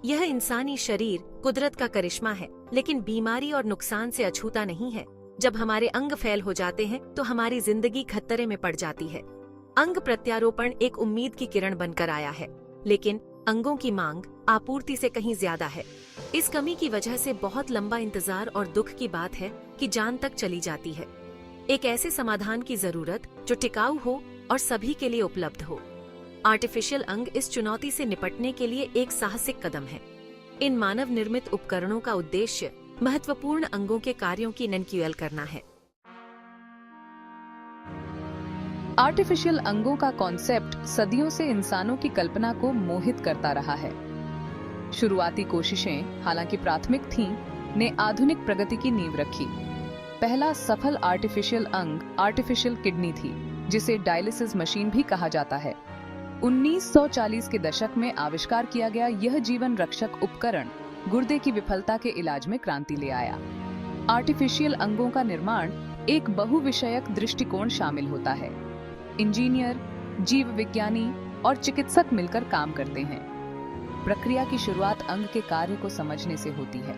यह इंसानी शरीर कुदरत का करिश्मा है, लेकिन बीमारी और नुकसान से अछूता नहीं है। जब हमारे अंग फेल हो जाते हैं तो हमारी जिंदगी खतरे में पड़ जाती है। अंग प्रत्यारोपण एक उम्मीद की किरण बनकर आया है, लेकिन अंगों की मांग आपूर्ति से कहीं ज्यादा है। इस कमी की वजह से बहुत लंबा इंतजार और दुख की बात है कि जान तक चली जाती है। एक ऐसे समाधान की जरूरत जो टिकाऊ हो और सभी के लिए उपलब्ध हो। आर्टिफिशियल अंग इस चुनौती से निपटने के लिए एक साहसिक कदम है। इन मानव निर्मित उपकरणों का उद्देश्य महत्वपूर्ण अंगों के कार्यों की एनक्यूएल करना है। आर्टिफिशियल अंगों का कॉन्सेप्ट सदियों से इंसानों की कल्पना को मोहित करता रहा है। शुरुआती कोशिशें, हालांकि प्राथमिक थीं, ने आधुनिक प्रगति की नींव रखी। पहला सफल आर्टिफिशियल अंग आर्टिफिशियल किडनी थी, जिसे डायलिसिस मशीन भी कहा जाता है। 1940 के दशक में आविष्कार किया गया यह जीवन रक्षक उपकरण गुर्दे की विफलता के इलाज में क्रांति ले आया। आर्टिफिशियल अंगों का निर्माण एक बहुविषयक दृष्टिकोण शामिल होता है। इंजीनियर, जीव विज्ञानी और चिकित्सक मिलकर काम करते हैं। प्रक्रिया की शुरुआत अंग के कार्य को समझने से होती है।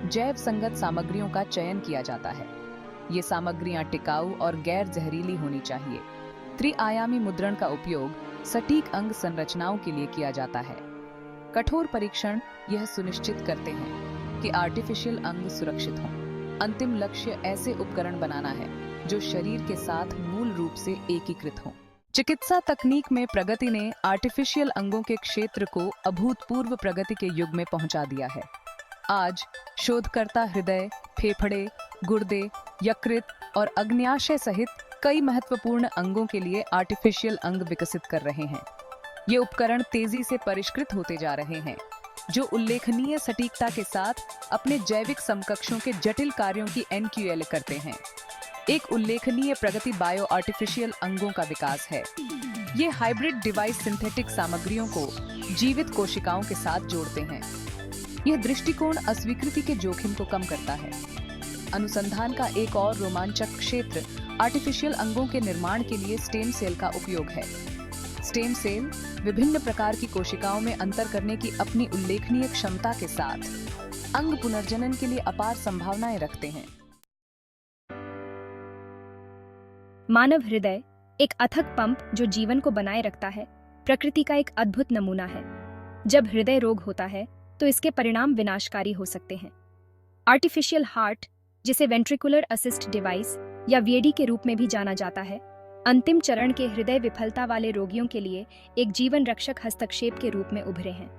जैव संगत सामग्रियों का चयन किया जाता है। ये सामग्रियां टिकाऊ और गैर जहरीली होनी चाहिए। त्रिआयामी मुद्रण का उपयोग सटीक अंग संरचनाओं के लिए किया जाता है। कठोर परीक्षण यह सुनिश्चित करते हैं कि आर्टिफिशियल अंग सुरक्षित हों। अंतिम लक्ष्य ऐसे उपकरण बनाना है जो शरीर के साथ मूल रूप से एकीकृत हों। चिकित्सा तकनीक में प्रगति ने आर्टिफिशियल अंगों के क्षेत्र को अभूतपूर्व प्रगति के युग में पहुंचा दिया है। आज शोधकर्ता हृदय, फेफड़े, गुर्दे, यकृत और अग्न्याशय सहित कई महत्वपूर्ण अंगों के लिए आर्टिफिशियल अंग विकसित कर रहे हैं। ये उपकरण तेजी से परिष्कृत होते जा रहे हैं, जो उल्लेखनीय सटीकता के साथ अपने जैविक समकक्षों के जटिल कार्यों की एनक्यूएल करते हैं। एक उल्लेखनीय प्रगति बायो आर्टिफिशियल अंगों का विकास है। ये हाइब्रिड डिवाइस सिंथेटिक सामग्रियों को जीवित कोशिकाओं के साथ जोड़ते हैं। यह दृष्टिकोण अस्वीकृति के जोखिम को कम करता है। अनुसंधान का एक और रोमांचक क्षेत्र आर्टिफिशियल अंगों के निर्माण के लिए स्टेम सेल का उपयोग है। स्टेम सेल विभिन्न प्रकार की कोशिकाओं में अंतर करने की अपनी उल्लेखनीय क्षमता के साथ अंग पुनर्जनन के लिए अपार संभावनाएं रखते हैं। मानव हृदय, एक अथक पंप जो जीवन को बनाए रखता है, प्रकृति का एक अद्भुत नमूना है। जब हृदय रोग होता है तो इसके परिणाम विनाशकारी हो सकते हैं। आर्टिफिशियल हार्ट, जिसे वेंट्रिकुलर असिस्ट डिवाइस या वीएडी के रूप में भी जाना जाता है, अंतिम चरण के हृदय विफलता वाले रोगियों के लिए एक जीवन रक्षक हस्तक्षेप के रूप में उभरे हैं।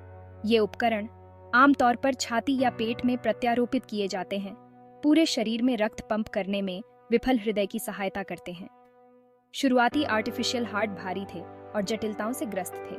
ये उपकरण आमतौर पर छाती या पेट में प्रत्यारोपित किए जाते हैं। पूरे शरीर में रक्त पंप करने में विफल हृदय की सहायता करते हैं। शुरुआती आर्टिफिशियल हार्ट भारी थे और जटिलताओं से ग्रस्त थे।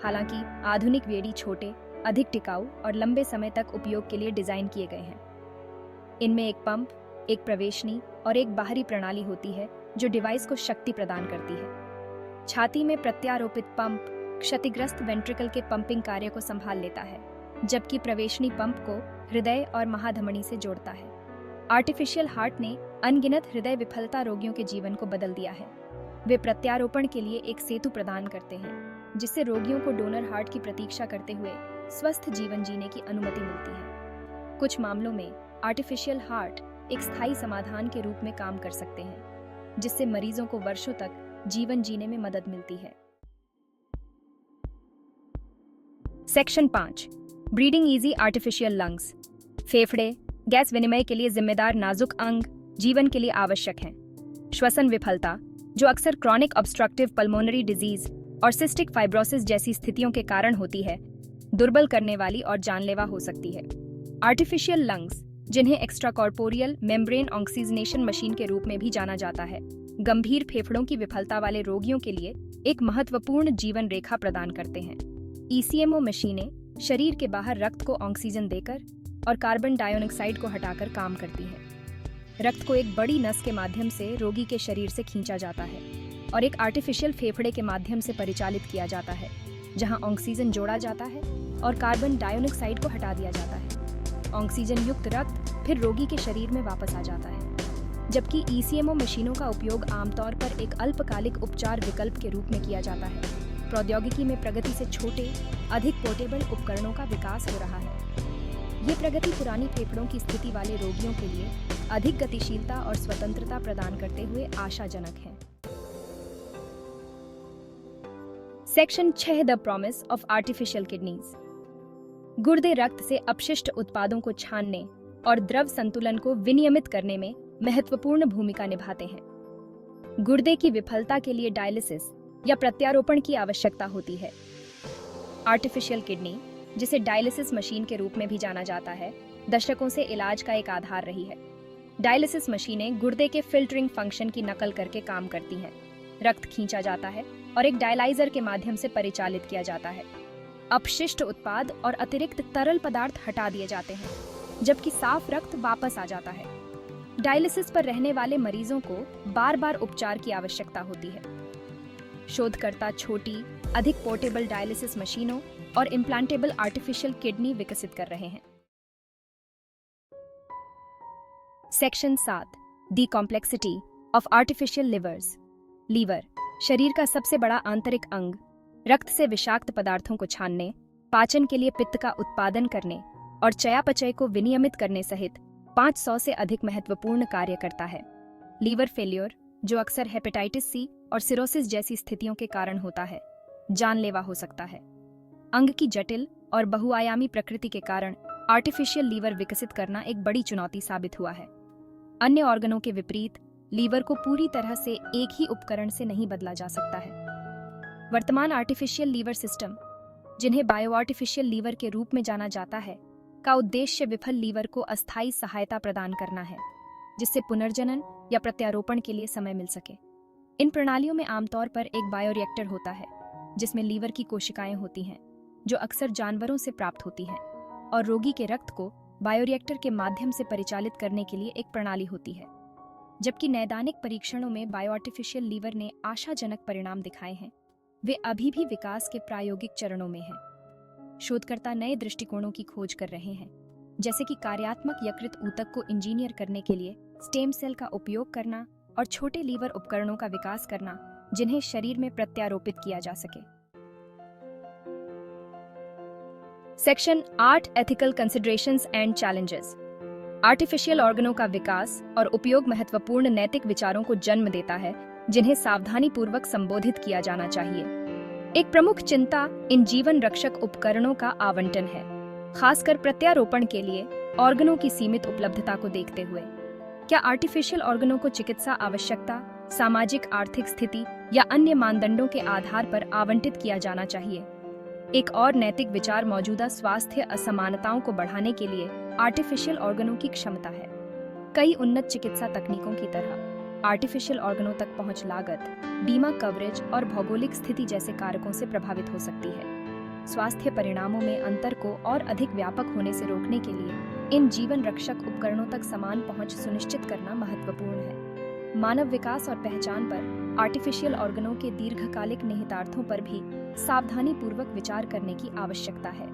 हालांकि आधुनिक वीएडी छोटे, अधिक टिकाऊ और लंबे समय तक उपयोग के लिए डिजाइन किए गए हैं। इनमें एक पंप, एक प्रवेशनी और एक बाहरी प्रणाली होती है जो डिवाइस को शक्ति प्रदान करती है। छाती में प्रत्यारोपित पंप क्षतिग्रस्त वेंट्रिकल के पंपिंग कार्य को संभाल लेता है, जबकि प्रवेशनी पंप को हृदय और महाधमनी से जोड़ता है। आर्टिफिशियल हार्ट ने अनगिनत हृदय विफलता रोगियों के जीवन को बदल दिया है। वे प्रत्यारोपण के लिए एक सेतु प्रदान करते हैं, जिससे रोगियों को डोनर हार्ट की प्रतीक्षा करते हुए स्वस्थ जीवन जीने की अनुमति मिलती है। कुछ मामलों में आर्टिफिशियल हार्ट एक स्थायी समाधान के रूप में काम कर सकते हैं, जिससे मरीजों को वर्षों तक जीवन जीने में मदद मिलती है। Section 5, breeding easy artificial lungs. फेफड़े गैस विनिमय के लिए जिम्मेदार नाजुक अंग जीवन के लिए आवश्यक हैं। श्वसन विफलता, जो अक्सर क्रॉनिक ऑब्स्ट्रक्टिव पल्मोनरी डिजीज और सिस्टिक फाइब्रोसिस जैसी स्थितियों के कारण होती है, दुर्बल करने वाली और जानलेवा हो सकती है। आर्टिफिशियल लंग्स, जिन्हें एक्स्ट्राकॉर्पोरियल मेम्ब्रेन ऑक्सीजनेशन मशीन के रूप में भी जाना जाता है, गंभीर फेफड़ों की विफलता वाले रोगियों के लिए एक महत्वपूर्ण जीवन रेखा प्रदान करते हैं। ईसीएमओ मशीनें शरीर के बाहर रक्त को ऑक्सीजन देकर और कार्बन डाइऑक्साइड को हटाकर काम करती है। रक्त को एक बड़ी नस के माध्यम से रोगी के शरीर से खींचा जाता है और एक आर्टिफिशियल फेफड़े के माध्यम से परिचालित किया जाता है, जहां ऑक्सीजन जोड़ा जाता है और कार्बन डाइऑक्साइड को हटा दिया जाता है। ऑक्सीजन युक्त रक्त फिर रोगी के शरीर में वापस आ जाता है, जबकि ईसीएमओ मशीनों का उपयोग आमतौर पर एक अल्पकालिक उपचार विकल्प के रूप में किया जाता है। प्रौद्योगिकी में प्रगति से छोटे, अधिक पोर्टेबल उपकरणों का विकास हो रहा है। ये प्रगति पुरानी फेफड़ों की स्थिति वाले रोगियों के लिए अधिक गतिशीलता और स्वतंत्रता प्रदान करते हुए आशाजनक है। Section 6 the promise of artificial kidneys. गुर्दे रक्त से अपशिष्ट उत्पादों को छानने और द्रव संतुलन को विनियमित करने में महत्वपूर्ण भूमिका निभाते हैं। गुर्दे की विफलता के लिए डायलिसिस या प्रत्यारोपण की आवश्यकता होती है। आर्टिफिशियल किडनी, जिसे डायलिसिस मशीन के रूप में भी जाना जाता है, दशकों से इलाज का एक आधार रही है। डायलिसिस मशीनें गुर्दे के फिल्टरिंग फंक्शन की नकल करके काम करती हैं। रक्त खींचा जाता है और एक डायलाइजर के माध्यम से परिचालित किया जाता है। अपशिष्ट उत्पाद और अतिरिक्त तरल पदार्थ हटा दिए जाते हैं, जबकि साफ रक्त वापस आ जाता है। डायलिसिस पर रहने वाले मरीजों को बार बार उपचार की आवश्यकता होती है। शोधकर्ता छोटी, अधिक पोर्टेबल डायलिसिस मशीनों और इम्प्लांटेबल आर्टिफिशियल किडनी विकसित कर रहे हैं। Section 7 the complexity of artificial livers. Liver, शरीर का सबसे बड़ा आंतरिक अंग, रक्त से विषाक्त पदार्थों को छानने, पाचन के लिए पित्त का उत्पादन करने और चयापचय को विनियमित करने सहित 500 से अधिक महत्वपूर्ण कार्य करता है। लीवर फेल्योर, जो अक्सर हेपेटाइटिस सी और सिरोसिस जैसी स्थितियों के कारण होता है, जानलेवा हो सकता है। अंग की जटिल और बहुआयामी प्रकृति के कारण आर्टिफिशियल लीवर विकसित करना एक बड़ी चुनौती साबित हुआ है। अन्य ऑर्गनों के विपरीत लीवर को पूरी तरह से एक ही उपकरण से नहीं बदला जा सकता है। वर्तमान आर्टिफिशियल लीवर सिस्टम, जिन्हें बायो आर्टिफिशियल लीवर के रूप में जाना जाता है, का उद्देश्य विफल लीवर को अस्थायी सहायता प्रदान करना है, जिससे पुनर्जनन या प्रत्यारोपण के लिए समय मिल सके। इन प्रणालियों में आमतौर पर एक बायोरिएक्टर होता है, जिसमें लीवर की कोशिकाएं होती हैं, जो अक्सर जानवरों से प्राप्त होती हैं, और रोगी के रक्त को बायोरिएक्टर के माध्यम से परिचालित करने के लिए एक प्रणाली होती है। जबकि नैदानिक परीक्षणों में बायो आर्टिफिशियल लीवर ने आशाजनक परिणाम दिखाए हैं, वे अभी भी विकास के प्रायोगिक चरणों में हैं। शोधकर्ता नए दृष्टिकोणों की खोज कर रहे हैं, जैसे कि कार्यात्मक यकृत ऊतक को इंजीनियर करने के लिए स्टेम सेल का उपयोग करना और छोटे लीवर उपकरणों का विकास करना, जिन्हें शरीर में प्रत्यारोपित किया जा सके। Section 8 ethical considerations and challenges. Artificial ऑर्गनों का विकास और उपयोग महत्वपूर्ण नैतिक विचारों को जन्म देता है, जिन्हें सावधानीपूर्वक संबोधित किया जाना चाहिए। एक प्रमुख चिंता इन जीवन रक्षक उपकरणों का आवंटन है, खासकर प्रत्यारोपण के लिए ऑर्गनों की सीमित उपलब्धता को देखते हुए। क्या आर्टिफिशियल ऑर्गनों को चिकित्सा आवश्यकता, सामाजिक आर्थिक स्थिति या अन्य मानदंडों के आधार पर आवंटित किया जाना चाहिए? एक और नैतिक विचार मौजूदा स्वास्थ्य असमानताओं को बढ़ाने के लिए आर्टिफिशियल ऑर्गनों की क्षमता है। कई उन्नत चिकित्सा तकनीकों की तरह आर्टिफिशियल ऑर्गनों तक पहुंच लागत, बीमा कवरेज और भौगोलिक स्थिति जैसे कारकों से प्रभावित हो सकती है। स्वास्थ्य परिणामों में अंतर को और अधिक व्यापक होने से रोकने के लिए इन जीवन रक्षक उपकरणों तक समान पहुंच सुनिश्चित करना महत्वपूर्ण है। मानव विकास और पहचान पर आर्टिफिशियल ऑर्गनों के दीर्घकालिक निहितार्थों पर भी सावधानीपूर्वक विचार करने की आवश्यकता है।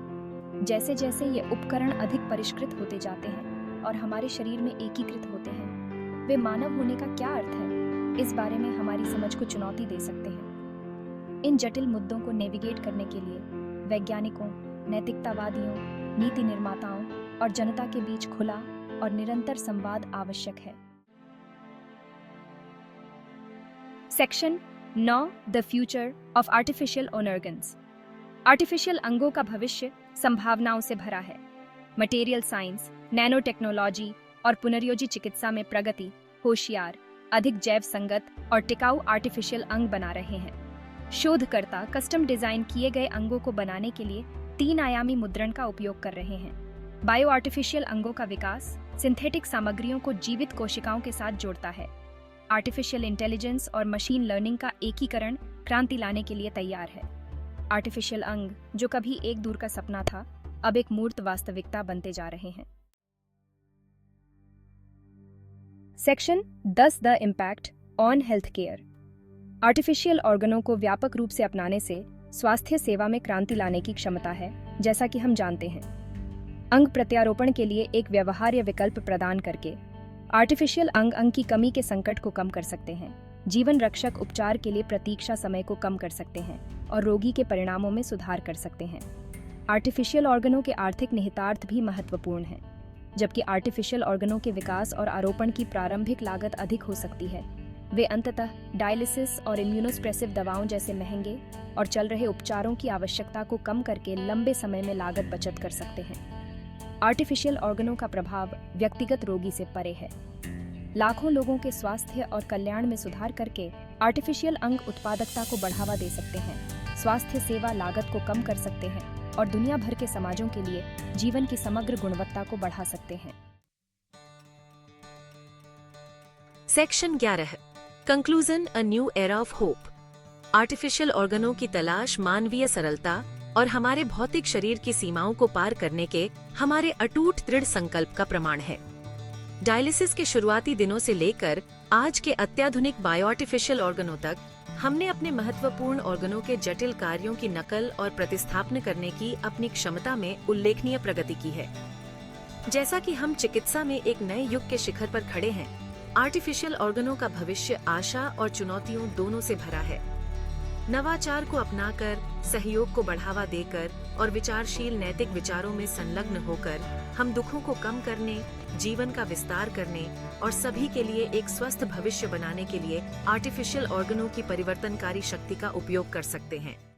जैसे जैसे ये उपकरण अधिक परिष्कृत होते जाते हैं और हमारे शरीर में एकीकृत होते हैं, वे मानव होने का क्या अर्थ है, इस बारे में हमारी समझ को चुनौती दे सकते हैं। इन जटिल मुद्दों को नेविगेट करने के लिए वैज्ञानिकों, नैतिकतावादियों, नीति निर्माताओं और जनता के बीच खुला और निरंतर संवाद आवश्यक है। Section 9 the future of artificial organs. Artificial अंगों का भविष्य संभावनाओं से भरा है। मटेरियल साइंस, नैनो टेक्नोलॉजी और पुनर्योजी चिकित्सा में प्रगति होशियार, अधिक जैव संगत और टिकाऊ आर्टिफिशियल अंग बना रहे हैं। शोधकर्ता कस्टम डिजाइन किए गए अंगों को बनाने के लिए 3 आयामी मुद्रण का उपयोग कर रहे हैं। बायो आर्टिफिशियल अंगों का विकास सिंथेटिक सामग्रियों को जीवित कोशिकाओं के साथ जोड़ता है। आर्टिफिशियल इंटेलिजेंस और मशीन लर्निंग का एकीकरण क्रांति लाने के लिए तैयार है। आर्टिफिशियल अंग, जो कभी एक दूर का सपना था, अब एक मूर्त वास्तविकता बनते जा रहे हैं। Section 10 the impact on health care. Artificial ऑर्गनों को व्यापक रूप से अपनाने से स्वास्थ्य सेवा में क्रांति लाने की क्षमता है, जैसा कि हम जानते हैं। अंग प्रत्यारोपण के लिए एक व्यवहार्य विकल्प प्रदान करके आर्टिफिशियल अंग की कमी के संकट को कम कर सकते हैं, जीवन रक्षक उपचार के लिए प्रतीक्षा समय को कम कर सकते हैं और रोगी के परिणामों में सुधार कर सकते हैं। आर्टिफिशियल ऑर्गनों के आर्थिक निहितार्थ भी महत्वपूर्ण हैं। जबकि आर्टिफिशियल ऑर्गनों के विकास और आरोपण की प्रारंभिक लागत अधिक हो सकती है, वे अंततः डायलिसिस और इम्यूनोस्प्रेसिव दवाओं जैसे महंगे और चल रहे उपचारों की आवश्यकता को कम करके लंबे समय में लागत बचत कर सकते हैं। आर्टिफिशियल ऑर्गनों का प्रभाव व्यक्तिगत रोगी से परे है। लाखों लोगों के स्वास्थ्य और कल्याण में सुधार करके आर्टिफिशियल अंग उत्पादकता को बढ़ावा दे सकते हैं, स्वास्थ्य सेवा लागत को कम कर सकते हैं और दुनिया भर के समाजों के लिए जीवन की समग्र गुणवत्ता को बढ़ा सकते हैं। Section 11 conclusion, a new era of hope. Artificial ऑर्गनों की तलाश मानवीय सरलता और हमारे भौतिक शरीर की सीमाओं को पार करने के हमारे अटूट दृढ़ संकल्प का प्रमाण है। डायलिसिस के शुरुआती दिनों से लेकर आज के अत्याधुनिक बायो आर्टिफिशियल ऑर्गनों तक हमने अपने महत्वपूर्ण ऑर्गनों के जटिल कार्यों की नकल और प्रतिस्थापन करने की अपनी क्षमता में उल्लेखनीय प्रगति की है। जैसा कि हम चिकित्सा में एक नए युग के शिखर पर खड़े हैं, आर्टिफिशियल ऑर्गनों का भविष्य आशा और चुनौतियों दोनों से भरा है। नवाचार को अपनाकर, सहयोग को बढ़ावा देकर और विचारशील नैतिक विचारों में संलग्न होकर हम दुखों को कम करने, जीवन का विस्तार करने और सभी के लिए एक स्वस्थ भविष्य बनाने के लिए आर्टिफिशियल ऑर्गनों की परिवर्तनकारी शक्ति का उपयोग कर सकते हैं।